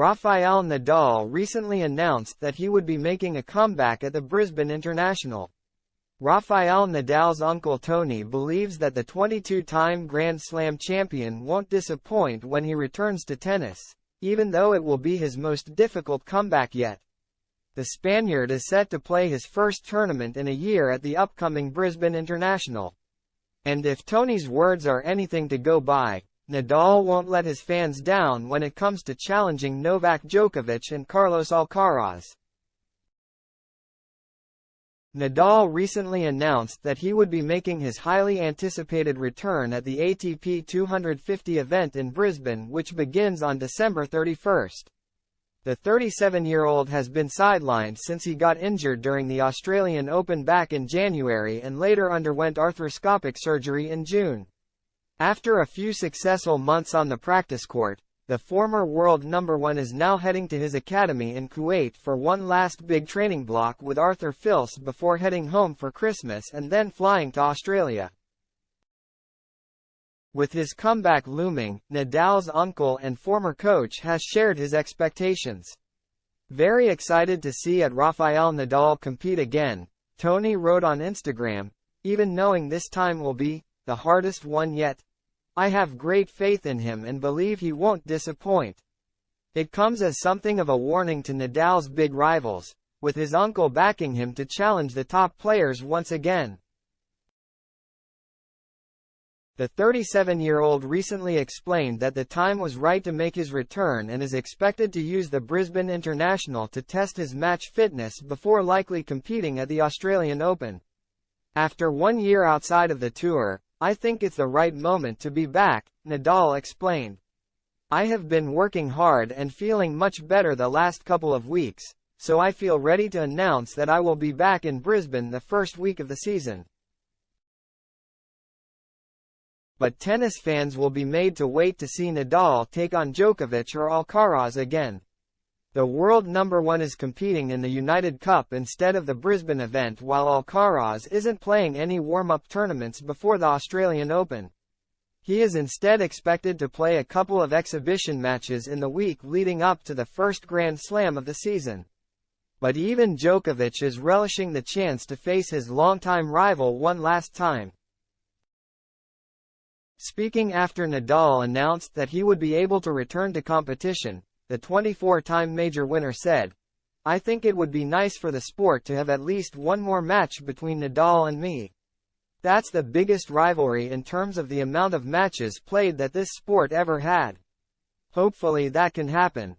Rafael Nadal recently announced that he would be making a comeback at the Brisbane International. Rafael Nadal's uncle Tony believes that the 22-time Grand Slam champion won't disappoint when he returns to tennis, even though it will be his most difficult comeback yet. The Spaniard is set to play his first tournament in a year at the upcoming Brisbane International. And if Tony's words are anything to go by, Nadal won't let his fans down when it comes to challenging Novak Djokovic and Carlos Alcaraz. Nadal recently announced that he would be making his highly anticipated return at the ATP 250 event in Brisbane, which begins on December 31. The 37-year-old has been sidelined since he got injured during the Australian Open back in January and later underwent arthroscopic surgery in June. After a few successful months on the practice court, the former world number one is now heading to his academy in Kuwait for one last big training block with Arthur Fils before heading home for Christmas and then flying to Australia. With his comeback looming, Nadal's uncle and former coach has shared his expectations. "Very excited to see Rafael Nadal compete again," Tony wrote on Instagram, "even knowing this time will be the hardest one yet. I have great faith in him and believe he won't disappoint." It comes as something of a warning to Nadal's big rivals, with his uncle backing him to challenge the top players once again. The 37-year-old recently explained that the time was right to make his return and is expected to use the Brisbane International to test his match fitness before likely competing at the Australian Open. "After 1 year outside of the tour, I think it's the right moment to be back," Nadal explained. "I have been working hard and feeling much better the last couple of weeks, so I feel ready to announce that I will be back in Brisbane the first week of the season." But tennis fans will be made to wait to see Nadal take on Djokovic or Alcaraz again. The world number one is competing in the United Cup instead of the Brisbane event, while Alcaraz isn't playing any warm-up tournaments before the Australian Open. He is instead expected to play a couple of exhibition matches in the week leading up to the first Grand Slam of the season. But even Djokovic is relishing the chance to face his longtime rival one last time. Speaking after Nadal announced that he would be able to return to competition, the 24-time major winner said, "I think it would be nice for the sport to have at least one more match between Nadal and me. That's the biggest rivalry in terms of the amount of matches played that this sport ever had. Hopefully that can happen."